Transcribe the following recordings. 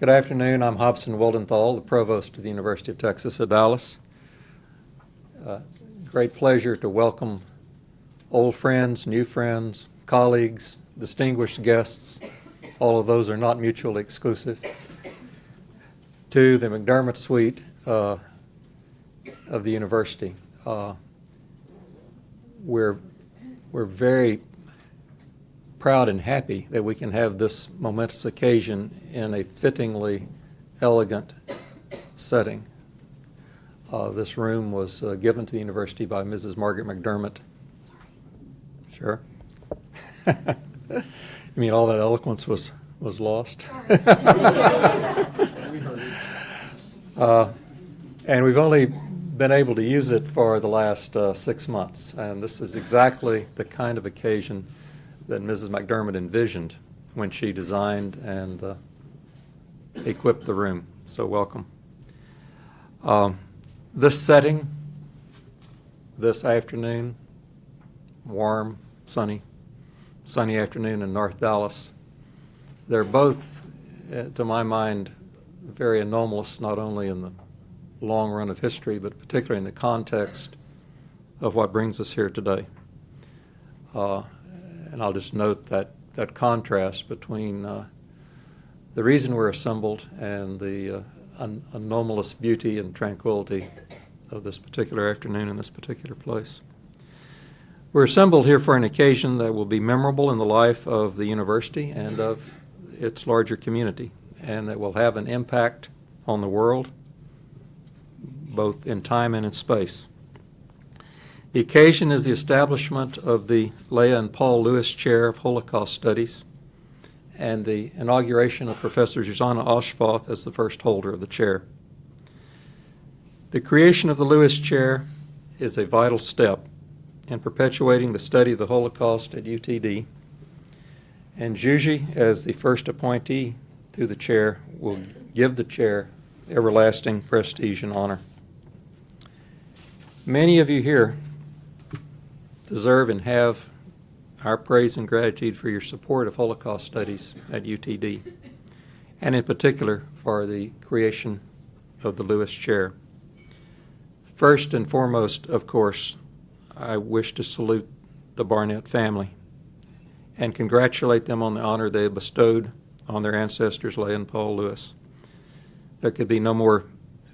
Good afternoon. I'm Hobson Wildenthal, the Provost of the University of Texas at Dallas. It's a great pleasure to welcome old friends, new friends, colleagues, distinguished guests, all of those are not mutually exclusive, to the McDermott Suite of the university. We're very proud and happy that we can have this momentous occasion in a fittingly elegant setting. This room was given to the university by Mrs. Margaret McDermott. Sure. You mean all that eloquence was lost? And we've only been able to use it for the last 6 months, and this is exactly the kind of occasion that Mrs. McDermott envisioned when she designed and equipped the room. So welcome. This setting, this afternoon, warm, sunny afternoon in North Dallas, they're both, to my mind, very anomalous, not only in the long run of history, but particularly in the context of what brings us here today. And I'll just note that contrast between the reason we're assembled and the anomalous beauty and tranquility of this particular afternoon in this particular place. We're assembled here for an occasion that will be memorable in the life of the university and of its larger community, and that will have an impact on the world, both in time and in space. The occasion is the establishment of the Leah and Paul Lewis Chair of Holocaust Studies and the inauguration of Professor Zsuzsanna Oshkosh as the first holder of the chair. The creation of the Lewis Chair is a vital step in perpetuating the study of the Holocaust at UTD, and Zsuzsi, as the first appointee to the chair, will give the chair everlasting prestige and honor. Many of you here deserve and have our praise and gratitude for your support of Holocaust studies at UTD, and in particular for the creation of the Lewis Chair. First and foremost, of course, I wish to salute the Barnett family and congratulate them on the honor they have bestowed on their ancestors, Leah and Paul Lewis. There could be no more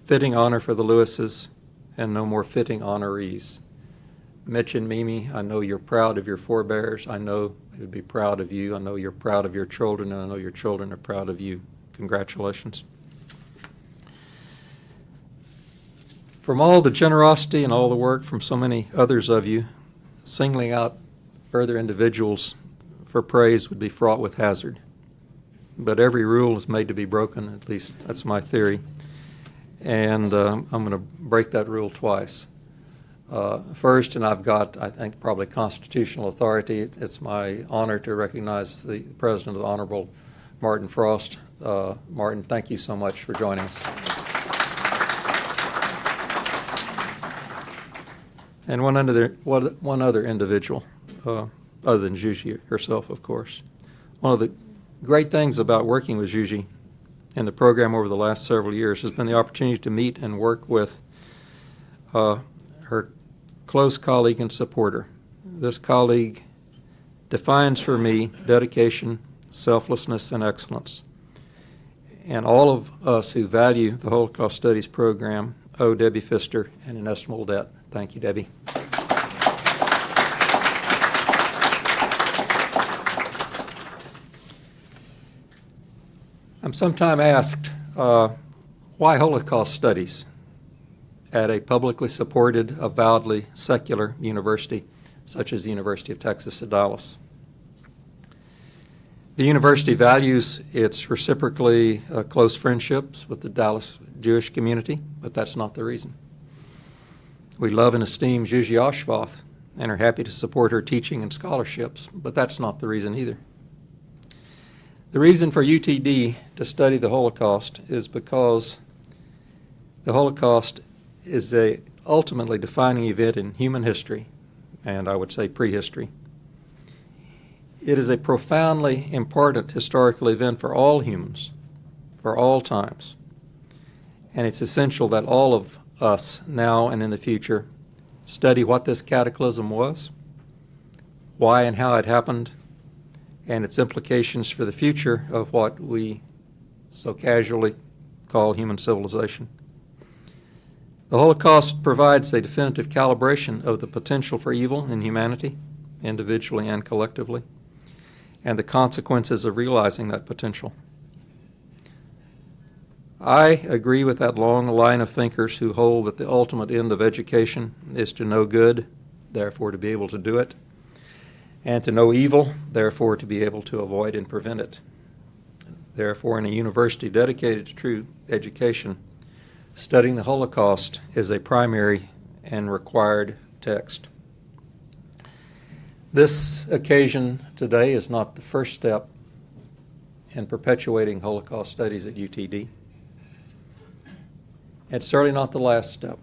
fitting honor for the Lewises and no more fitting honorees. Mitch and Mimi, I know you're proud of your forebears. I know they would be proud of you. I know you're proud of your children, and I know your children are proud of you. Congratulations. From all the generosity and all the work from so many others of you, singling out further individuals for praise would be fraught with hazard. But every rule is made to be broken, at least that's my theory. And I'm going to break that rule twice. First, and I've got, I think, probably constitutional authority, it's my honor to recognize the President of the Honorable Martin Frost. Martin, thank you so much for joining us. And one other individual, other than Zsuzsi herself, of course. One of the great things about working with Zsuzsi in the program over the last several years has been the opportunity to meet and work with her close colleague and supporter. This colleague defines for me dedication, selflessness, and excellence. And all of us who value the Holocaust Studies program owe Debbie Pfister an inestimable debt. Thank you, Debbie. I'm sometimes asked, why Holocaust studies at a publicly supported, avowedly secular university such as the University of Texas at Dallas? The university values its reciprocally close friendships with the Dallas Jewish community, but that's not the reason. We love and esteem Zsuzsi Oshkosh and are happy to support her teaching and scholarships, but that's not the reason either. The reason for UTD to study the Holocaust is because the Holocaust is a ultimately defining event in human history, and I would say prehistory. It is a profoundly important historical event for all humans, for all times. And it's essential that all of us, now and in the future, study what this cataclysm was, why and how it happened, and its implications for the future of what we so casually call human civilization. The Holocaust provides a definitive calibration of the potential for evil in humanity, individually and collectively, and the consequences of realizing that potential. I agree with that long line of thinkers who hold that the ultimate end of education is to know good, therefore to be able to do it, and to know evil, therefore to be able to avoid and prevent it. Therefore, in a university dedicated to true education, studying the Holocaust is a primary and required text. This occasion today is not the first step in perpetuating Holocaust studies at UTD. It's certainly not the last step.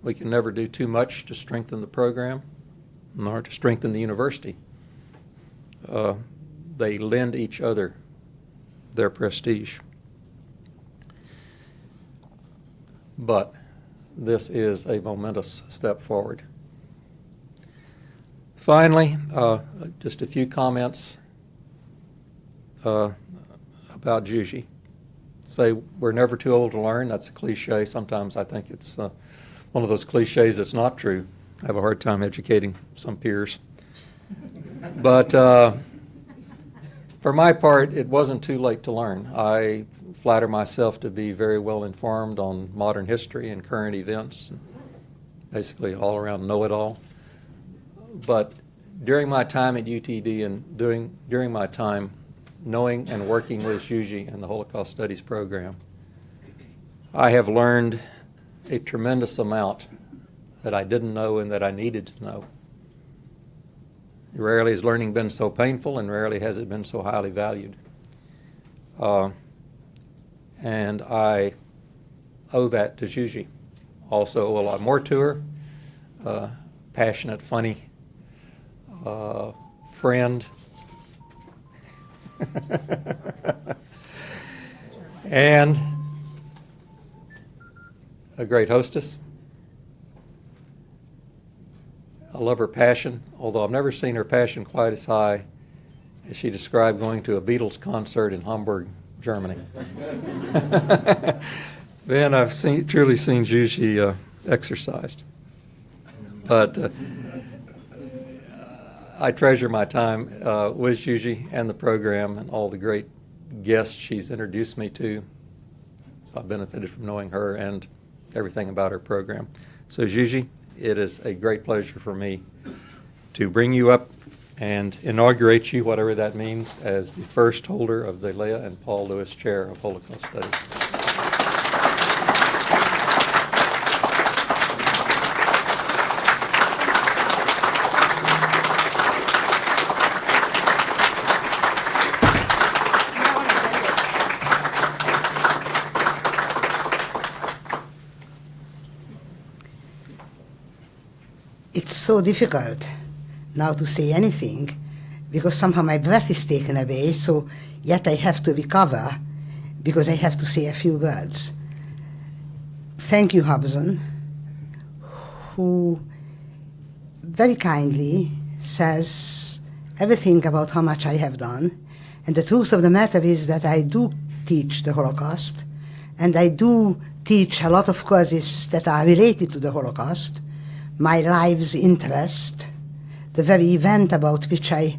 We can never do too much to strengthen the program, nor to strengthen the university. They lend each other their prestige. But this is a momentous step forward. Finally, just a few comments about Juji. Say we're never too old to learn. That's a cliche. Sometimes I think it's one of those cliches that's not true. I have a hard time educating some peers. But for my part, it wasn't too late to learn. I flatter myself to be very well informed on modern history and current events, basically all around know-it-all. But during my time at UTD and during my time knowing and working with Juji and the Holocaust Studies program, I have learned a tremendous amount that I didn't know and that I needed to know. Rarely has learning been so painful, and rarely has it been so highly valued. And I owe that to Juji. Also owe a lot more to her. Passionate, funny friend. And a great hostess. I love her passion, although I've never seen her passion quite as high as she described going to a Beatles concert in Hamburg, Germany. Then I've truly seen Juji exercised. But I treasure my time with Juji and the program and all the great guests she's introduced me to. So I've benefited from knowing her and everything about her program. So Juji, it is a great pleasure for me to bring you up and inaugurate you, whatever that means, as the first holder of the Leah and Paul Lewis Chair of Holocaust Studies. It's so difficult now to say anything because somehow my breath is taken away, so yet I have to recover because I have to say a few words. Thank you, Hobson, who very kindly says everything about how much I have done. And the truth of the matter is that I do teach the Holocaust, and I do teach a lot of courses that are related to the Holocaust. My life's interest, the very event about which I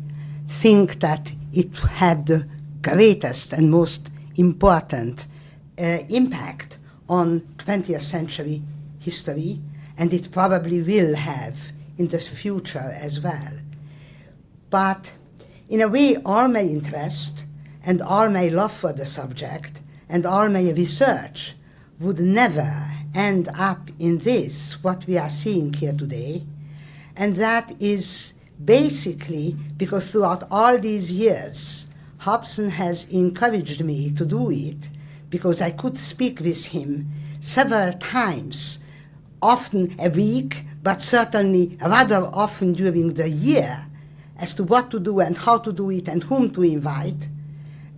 think that it had the greatest and most important impact on 20th century history, and it probably will have in the future as well. But in a way, all my interest and all my love for the subject and all my research would never end up in this, what we are seeing here today. And that is basically because throughout all these years, Hobson has encouraged me to do it because I could speak with him several times, often a week, but certainly rather often during the year, as to what to do and how to do it and whom to invite.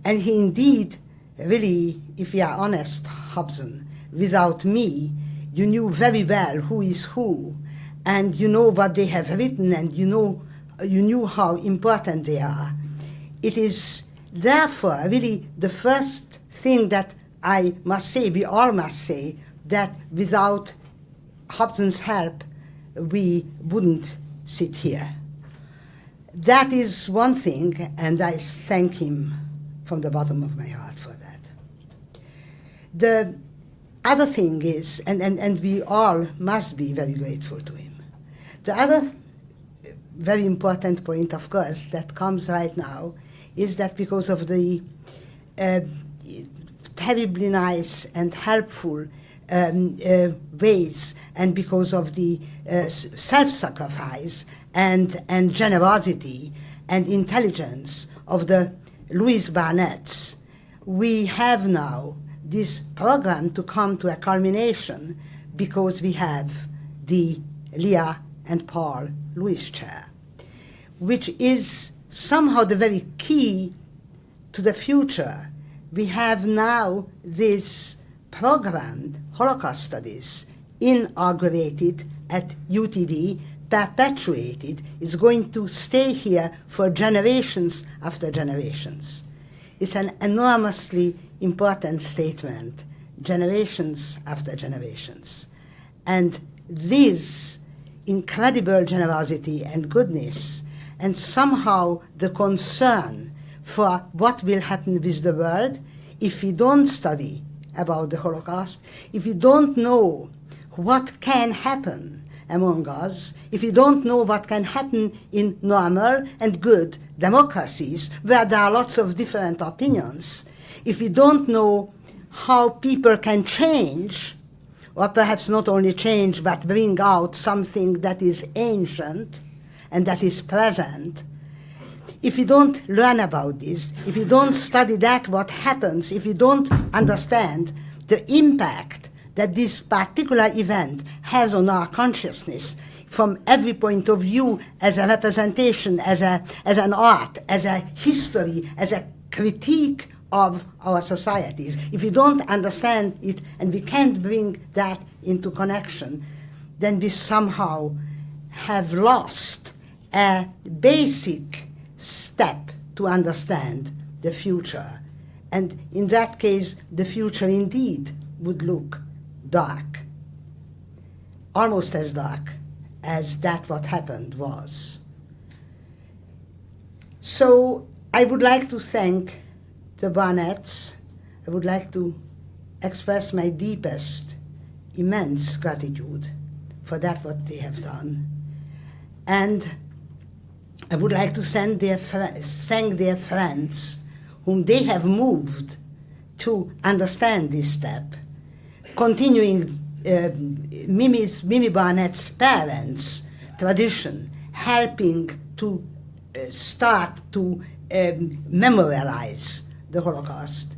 And he indeed really, if we are honest, Hobson, without me, you knew very well who is who, and you know what they have written, and you knew how important they are. It is therefore really the first thing that I must say, we all must say, that without Hobson's help, we wouldn't sit here. That is one thing, and I thank him from the bottom of my heart for that. The other thing is, and we all must be very grateful to him. The other very important point, of course, that comes right now is that because of the terribly nice and helpful ways, and because of the self-sacrifice and generosity and intelligence of the Louis Barnett's, we have now this program to come to a culmination because we have the Leah and Paul Lewis Chair, which is somehow the very key to the future. We have now this program, Holocaust Studies, inaugurated at UTD, perpetuated. It's going to stay here for generations after generations. It's an enormously important statement, generations after generations. And this incredible generosity and goodness, and somehow the concern for what will happen with the world if we don't study about the Holocaust, if we don't know what can happen among us, if we don't know what can happen in normal and good democracies where there are lots of different opinions, if we don't know how people can change, or perhaps not only change, but bring out something that is ancient and that is present, if we don't learn about this, if we don't study that, what happens, if we don't understand the impact that this particular event has on our consciousness from every point of view, as a representation, as an art, as a history, as a critique of our societies. If we don't understand it and we can't bring that into connection, then we somehow have lost a basic step to understand the future. And in that case, the future indeed would look dark, almost as dark as that what happened was. So I would like to thank the Barnetts. I would like to express my deepest, immense gratitude for that what they have done. And I would like to thank their friends whom they have moved to understand this step, continuing Mimi Barnett's parents' tradition, helping to start to memorialize the Holocaust.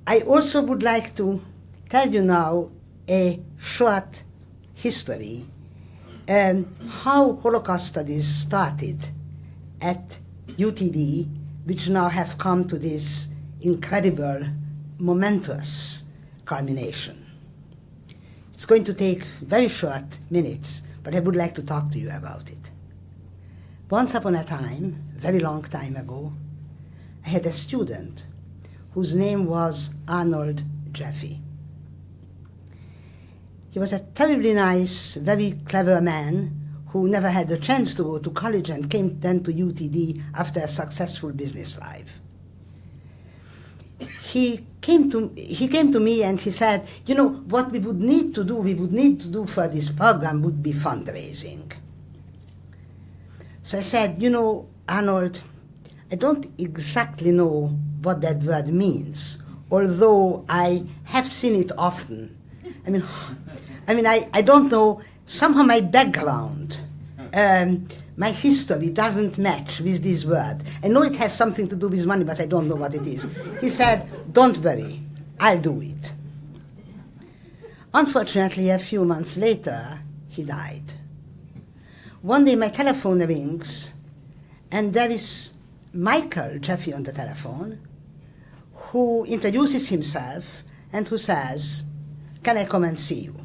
I also would like to tell you now a short history how Holocaust studies started at UTD, which now have come to this incredible, momentous culmination. It's going to take very short minutes, but I would like to talk to you about it. Once upon a time, very long time ago, I had a student whose name was Arnold Jaffe. He was a terribly nice, very clever man who never had the chance to go to college and came then to UTD after a successful business life. He came to me and he said, you know, what we would need to do for this program would be fundraising. So I said, you know, Arnold, I don't exactly know what that word means, although I have seen it often. I don't know, somehow my background, my history doesn't match with this word. I know it has something to do with money, but I don't know what it is. He said, don't worry, I'll do it. Unfortunately, a few months later, he died. One day my telephone rings, and there is Michael Jaffe on the telephone, who introduces himself and who says, "Can I come and see you?"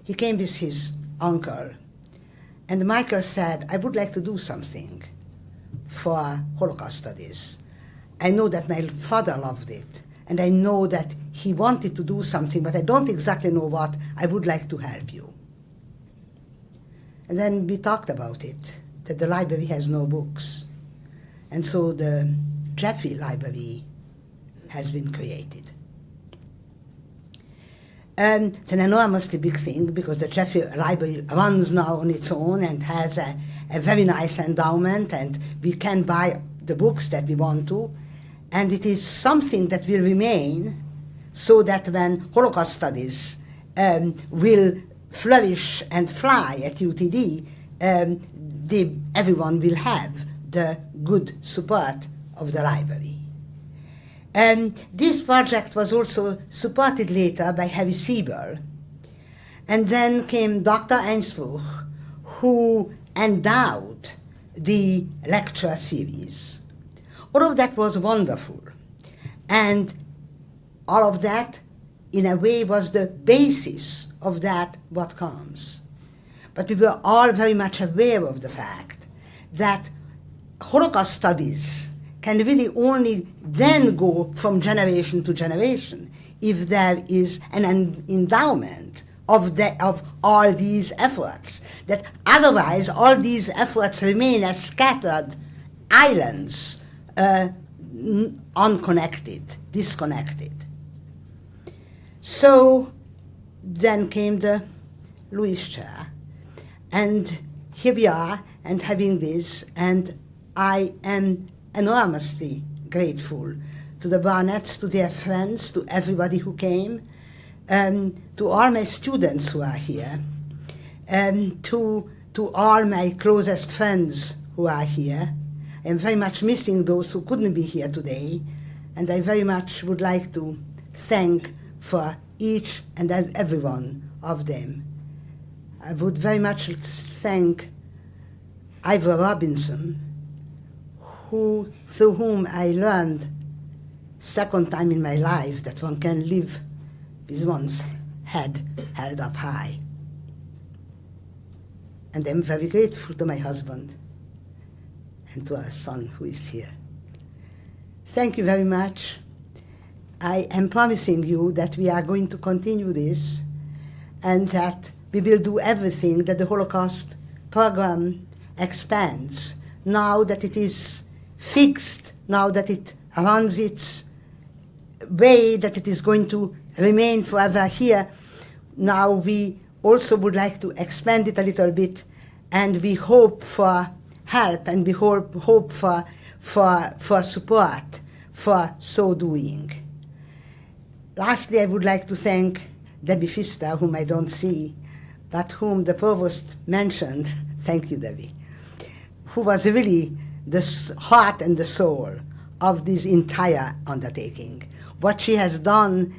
He came with his uncle, and Michael said, "I would like to do something for Holocaust studies. I know that my father loved it, and I know that he wanted to do something, but I don't exactly know what. I would like to help you." And then we talked about it, that the library has no books. And so the Jeffy Library has been created. And it's an enormously big thing because the Jeffy Library runs now on its own and has a very nice endowment, and we can buy the books that we want to. And it is something that will remain so that when Holocaust studies will flourish and fly at UTD, everyone will have the good support of the library. This project was also supported later by Harry Siebel. And then came Dr. Einspruch, who endowed the lecture series. All of that was wonderful. And all of that, in a way, was the basis of that what comes. But we were all very much aware of the fact that Holocaust studies can really only then go from generation to generation if there is an endowment of all these efforts. That otherwise all these efforts remain as scattered islands, unconnected, disconnected. So then came the Lewis Chair, and here we are, and having this, and I am enormously grateful to the Barnetts, to their friends, to everybody who came, to all my students who are here, to all my closest friends who are here. I am very much missing those who couldn't be here today, and I very much would like to thank for each and every one of them. I would very much thank Ivor Robinson, through whom I learned second time in my life that one can live with one's head held up high. And I'm very grateful to my husband and to our son who is here. Thank you very much. I am promising you that we are going to continue this and that we will do everything that the Holocaust program expands now that it is fixed, now that it runs its way, that it is going to remain forever here. Now we also would like to expand it a little bit, and we hope for help, and we hope for support for so doing. Lastly, I would like to thank Debbie Pfister, whom I don't see, but whom the provost mentioned. Thank you, Debbie, who was really the heart and the soul of this entire undertaking. What she has done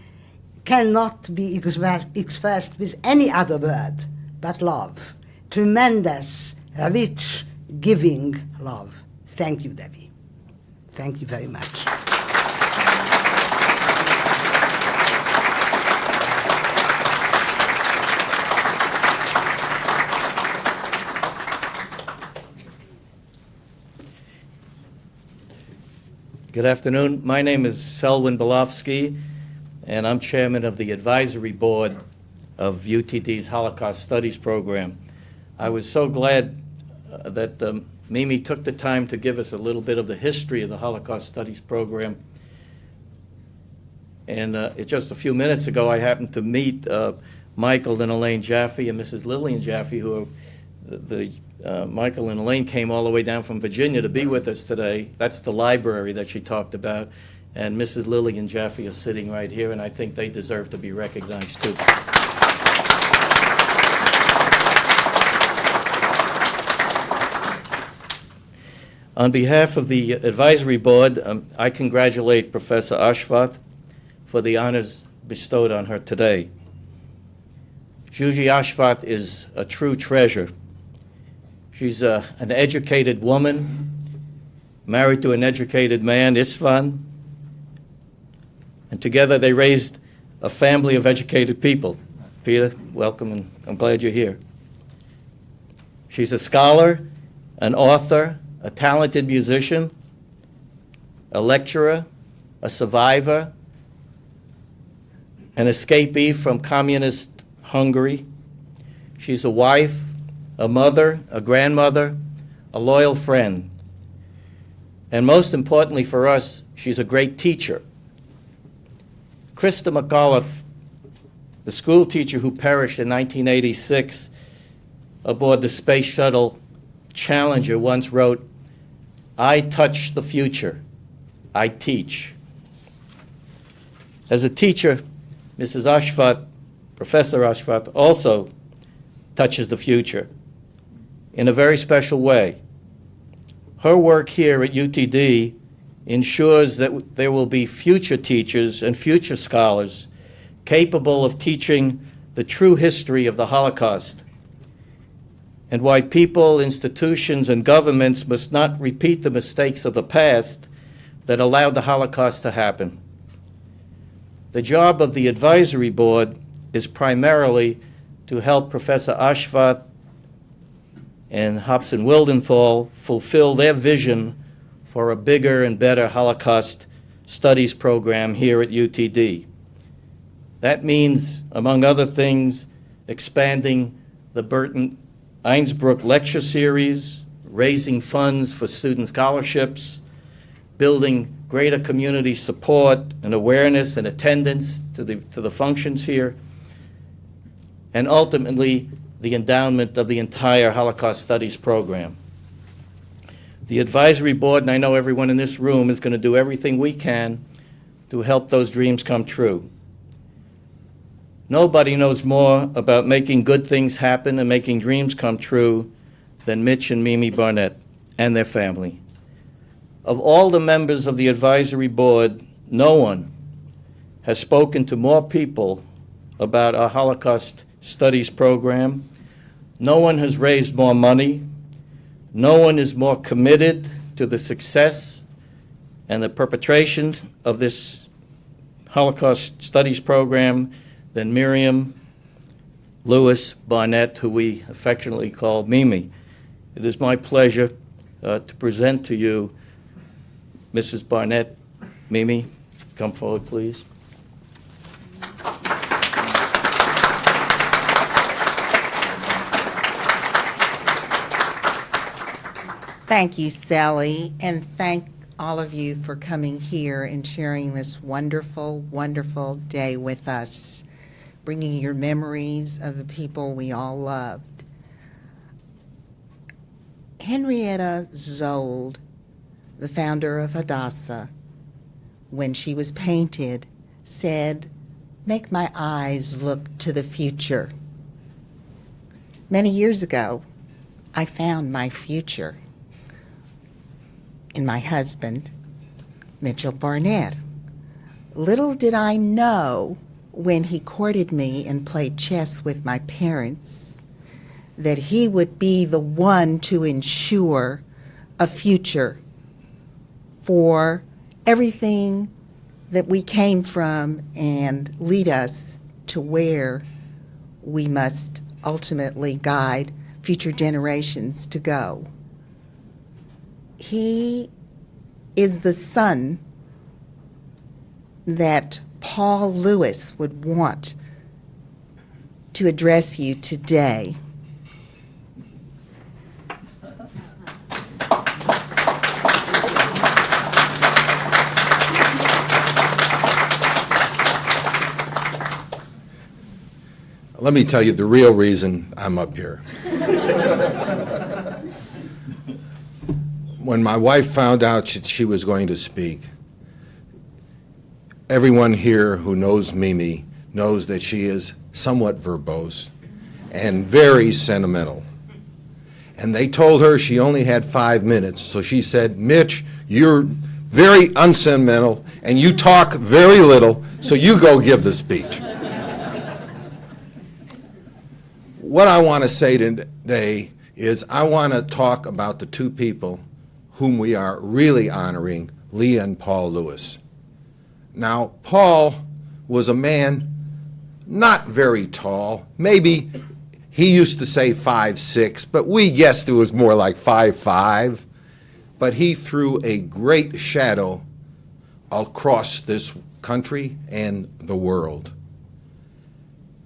cannot be expressed with any other word but love. Tremendous, rich, giving love. Thank you, Debbie. Thank you very much. Good afternoon. My name is Selwyn Belofsky, and I'm chairman of the advisory board of UTD's Holocaust Studies program. I was so glad that Mimi took the time to give us a little bit of the history of the Holocaust Studies program. And just a few minutes ago, I happened to meet Michael and Elaine Jaffe and Mrs. Lillian Jaffe, who are Michael and Elaine came all the way down from Virginia to be with us today. That's the library that she talked about. And Mrs. Lillian Jaffe is sitting right here, and I think they deserve to be recognized too. On behalf of the advisory board, I congratulate Professor Ashvat for the honors bestowed on her today. Juji Ashvat is a true treasure. She's an educated woman, married to an educated man, Istvan, And together they raised a family of educated people. Peter, welcome, and I'm glad you're here. She's a scholar, an author, a talented musician, a lecturer, a survivor, an escapee from communist Hungary. She's a wife, a mother, a grandmother, a loyal friend. And most importantly for us, she's a great teacher. Krista McAuliffe, the school teacher who perished in 1986 aboard the Space Shuttle Challenger, once wrote, "I touch the future. I teach." As a teacher, Mrs. Ashfat, Professor Ashfat, also touches the future in a very special way. Her work here at UTD ensures that there will be future teachers and future scholars capable of teaching the true history of the Holocaust and why people, institutions, and governments must not repeat the mistakes of the past that allowed the Holocaust to happen. The job of the advisory board is primarily to help Professor Ashfat and Hobson Wildenthal fulfill their vision for a bigger and better Holocaust studies program here at UTD. That means, among other things, expanding the Burton Einsbruck lecture series, raising funds for student scholarships, building greater community support and awareness and attendance to the functions here, and ultimately the endowment of the entire Holocaust Studies program. The advisory board, and I know everyone in this room, is going to do everything we can to help those dreams come true. Nobody knows more about making good things happen and making dreams come true than Mitch and Mimi Barnett and their family. Of all the members of the advisory board, no one has spoken to more people about our Holocaust Studies program. No one has raised more money. No one is more committed to the success and the perpetration of this Holocaust Studies program than Miriam Lewis Barnett, who we affectionately call Mimi. It is my pleasure to present to you Mrs. Barnett. Mimi, come forward, please. Thank you, Sally, and thank all of you for coming here and sharing this wonderful, wonderful day with us, bringing your memories of the people we all loved. Henrietta Zold, the founder of Hadassah, when she was painted, said, "Make my eyes look to the future." Many years ago, I found my future in my husband, Mitchell Barnett. Little did I know when he courted me and played chess with my parents that he would be the one to ensure a future for everything that we came from and lead us to where we must ultimately guide future generations to go. He is the son that Paul Lewis would want to address you today. Let me tell you the real reason I'm up here. When my wife found out she was going to speak, everyone here who knows Mimi knows that she is somewhat verbose and very sentimental. And they told her she only had 5 minutes, so she said, "Mitch, you're very unsentimental and you talk very little, so you go give the speech." What I want to say today is I want to talk about the two people whom we are really honoring, Leah and Paul Lewis. Now, Paul was a man not very tall. Maybe he used to say 5'6", but we guessed it was more like 5'5". But he threw a great shadow across this country and the world.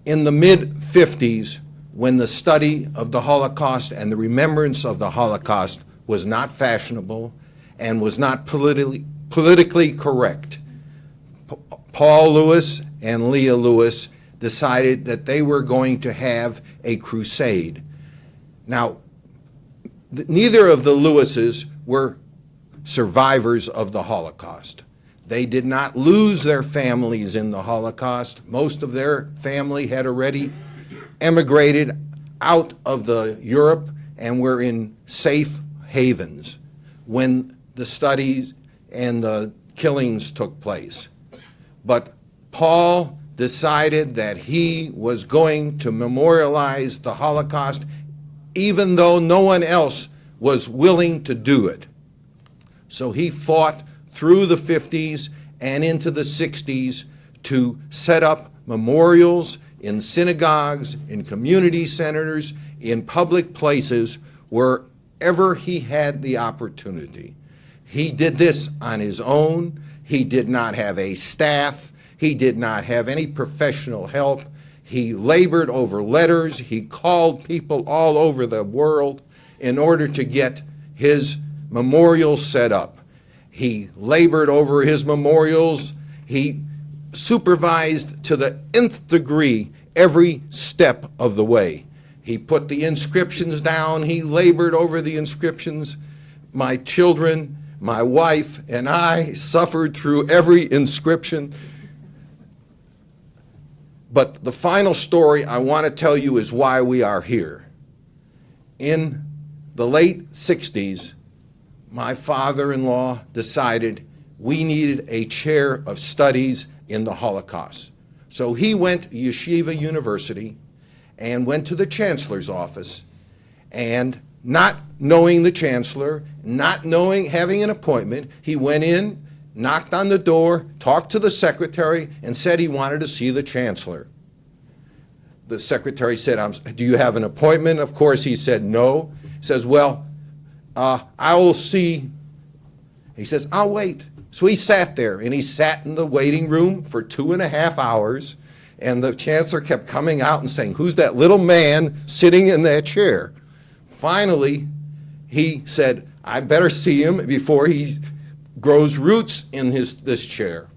In the mid-50s, when the study of the Holocaust and the remembrance of the Holocaust was not fashionable and was not politically correct, Paul Lewis and Leah Lewis decided that they were going to have a crusade. Now, neither of the Lewises were survivors of the Holocaust. They did not lose their families in the Holocaust. Most of their family had already emigrated out of Europe and were in safe havens when the studies and the killings took place. But Paul decided that he was going to memorialize the Holocaust even though no one else was willing to do it. So he fought through the 50s and into the 60s to set up memorials in synagogues, in community centers, in public places, wherever he had the opportunity. He did this on his own. He did not have a staff. He did not have any professional help. He labored over letters. He called people all over the world in order to get his memorial set up. He labored over his memorials. He supervised to the nth degree every step of the way. He put the inscriptions down. He labored over the inscriptions. My children, my wife, and I suffered through every inscription. But the final story I want to tell you is why we are here. In the late 60s, my father-in-law decided we needed a chair of studies in the Holocaust. So he went to Yeshiva University and went to the chancellor's office, and not knowing the chancellor, not knowing, having an appointment, he went in, knocked on the door, talked to the secretary, and said he wanted to see the chancellor. The secretary said, do you have an appointment? Of course, he said no. He says, well, I will see. He says, I'll wait. So he sat there, and he sat in the waiting room for 2.5 hours, and the chancellor kept coming out and saying, who's that little man sitting in that chair? Finally, he said, I better see him before he grows roots in this chair.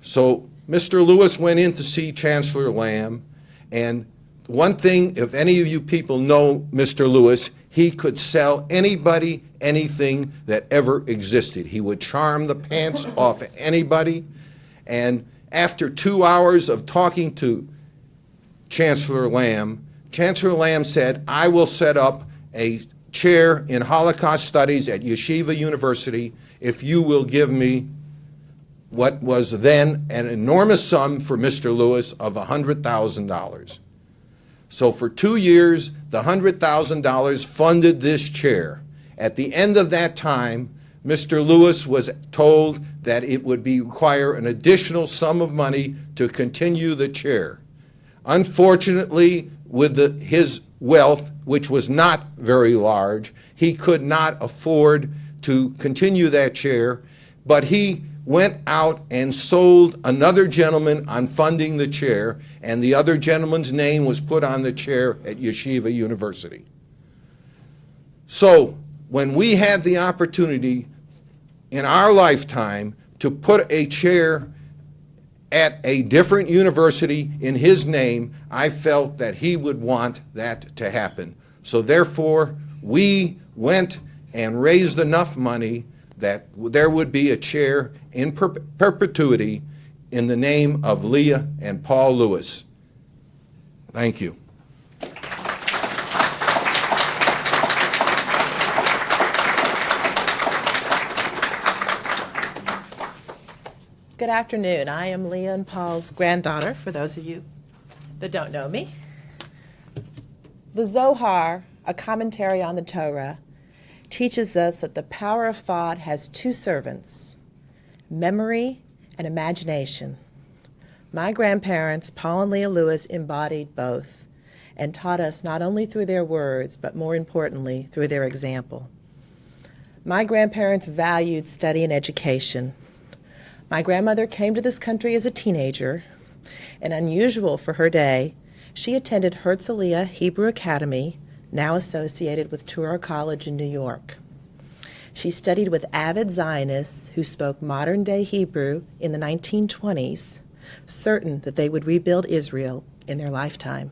So Mr. Lewis went in to see Chancellor Lamb, and one thing, if any of you people know Mr. Lewis, he could sell anybody anything that ever existed. He would charm the pants off anybody. And after 2 hours of talking to Chancellor Lamb said, I will set up a chair in Holocaust Studies at Yeshiva University if you will give me what was then an enormous sum for Mr. Lewis of $100,000. So for 2 years, the $100,000 funded this chair. At the end of that time, Mr. Lewis was told that it would require an additional sum of money to continue the chair. Unfortunately, with his wealth, which was not very large, he could not afford to continue that chair, but he went out and sold another gentleman on funding the chair, and the other gentleman's name was put on the chair at Yeshiva University. So when we had the opportunity in our lifetime to put a chair at a different university in his name, I felt that he would want that to happen. So therefore, we went and raised enough money that there would be a chair in perpetuity in the name of Leah and Paul Lewis. Thank you. Good afternoon. I am Leah and Paul's granddaughter, for those of you that don't know me. The Zohar, a commentary on the Torah, teaches us that the power of thought has two servants, memory and imagination. My grandparents, Paul and Leah Lewis, embodied both and taught us not only through their words, but more importantly, through their example. My grandparents valued study and education. My grandmother came to this country as a teenager, and unusual for her day, she attended Herzliya Hebrew Academy, now associated with Touro College in New York. She studied with avid Zionists who spoke modern-day Hebrew in the 1920s, certain that they would rebuild Israel in their lifetime.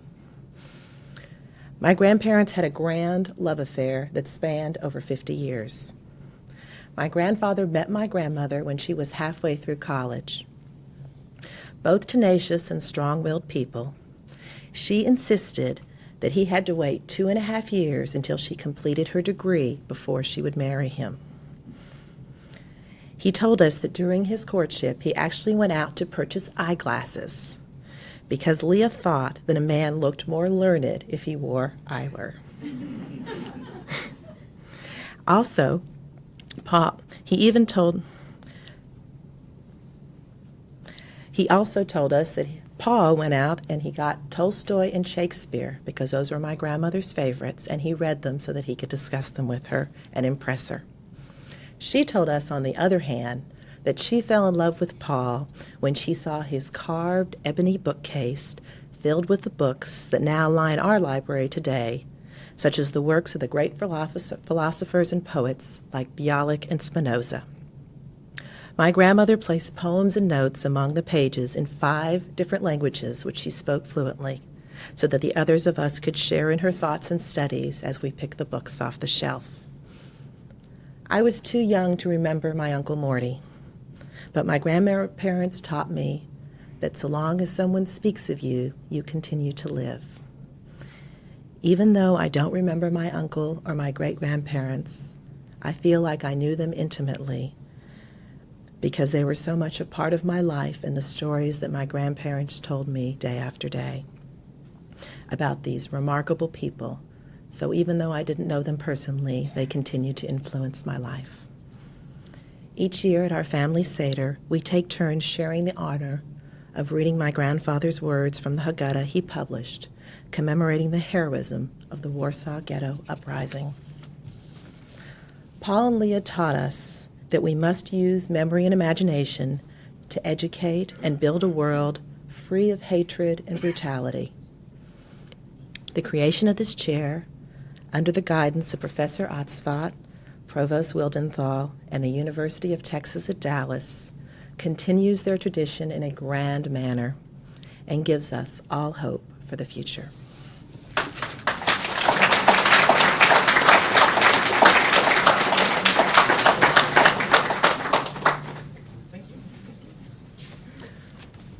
My grandparents had a grand love affair that spanned over 50 years. My grandfather met my grandmother when she was halfway through college. Both tenacious and strong-willed people, she insisted that he had to wait 2.5 years until she completed her degree before she would marry him. He told us that during his courtship, he actually went out to purchase eyeglasses because Leah thought that a man looked more learned if he wore eyewear. Also, he also told us that Paul went out and he got Tolstoy and Shakespeare because those were my grandmother's favorites, and he read them so that he could discuss them with her and impress her. She told us, on the other hand, that she fell in love with Paul when she saw his carved ebony bookcase filled with the books that now line our library today, such as the works of the great philosophers and poets like Bialik and Spinoza. My grandmother placed poems and notes among the pages in 5 different languages which she spoke fluently, so that the others of us could share in her thoughts and studies as we picked the books off the shelf. I was too young to remember my Uncle Morty, but my grandparents taught me that so long as someone speaks of you, you continue to live. Even though I don't remember my uncle or my great-grandparents, I feel like I knew them intimately because they were so much a part of my life and the stories that my grandparents told me day after day about these remarkable people. So even though I didn't know them personally, they continue to influence my life. Each year at our family Seder, we take turns sharing the honor of reading my grandfather's words from the Haggadah he published, commemorating the heroism of the Warsaw Ghetto Uprising. Paul and Leah taught us that we must use memory and imagination to educate and build a world free of hatred and brutality. The creation of this chair, under the guidance of Professor Otzvat, Provost Wildenthal, and the University of Texas at Dallas, continues their tradition in a grand manner and gives us all hope for the future.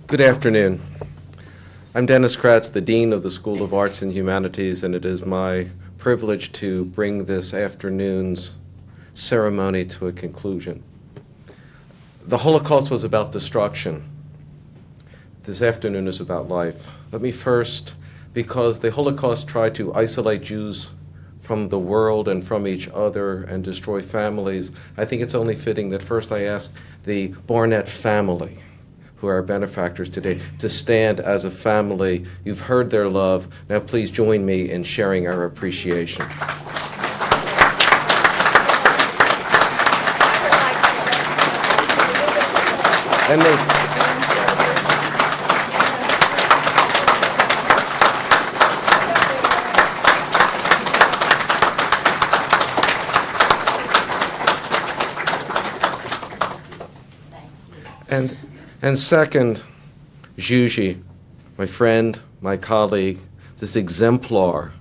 Good afternoon. I'm Dennis Kratz, the Dean of the School of Arts and Humanities, and it is my privilege to bring this afternoon's ceremony to a conclusion. The Holocaust was about destruction. This afternoon is about life. Let me first, because the Holocaust tried to isolate Jews from the world and from each other and destroy families, I think it's only fitting that first I ask the Barnett family, who are our benefactors today, to stand as a family. You've heard their love. Now please join me in sharing our appreciation. And And second, Juji, my friend, my colleague, this exemplar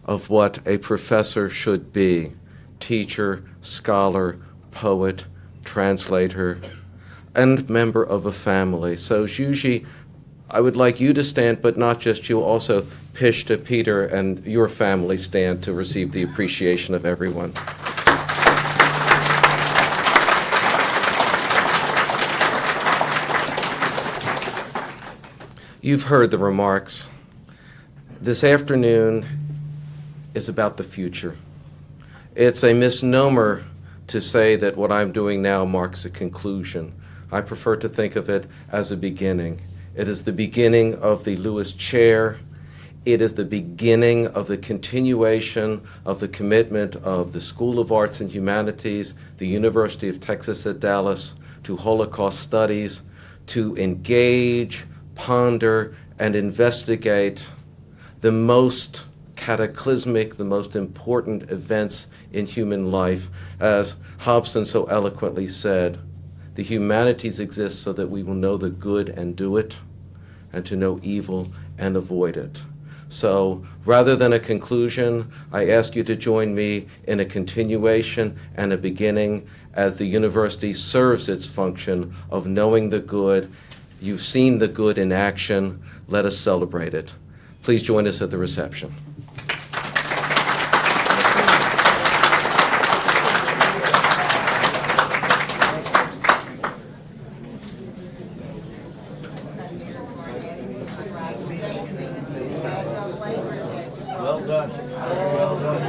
of what a professor should be: teacher, scholar, poet, translator, and member of a family. So Juji, I would like you to stand, but not just you, also Pishta, Peter, and your family stand to receive the appreciation of everyone. You've heard the remarks. This afternoon is about the future. It's a misnomer to say that what I'm doing now marks a conclusion. I prefer to think of it as a beginning. It is the beginning of the Lewis Chair. It is the beginning of the continuation of the commitment of the School of Arts and Humanities, the University of Texas at Dallas, to Holocaust studies, to engage, ponder, and investigate the most cataclysmic, the most important events in human life. As Hobson so eloquently said, the humanities exist so that we will know the good and do it, and to know evil and avoid it. So rather than a conclusion, I ask you to join me in a continuation and a beginning as the university serves its function of knowing the good. You've seen the good in action. Let us celebrate it. Please join us at the reception. Well done. Well done.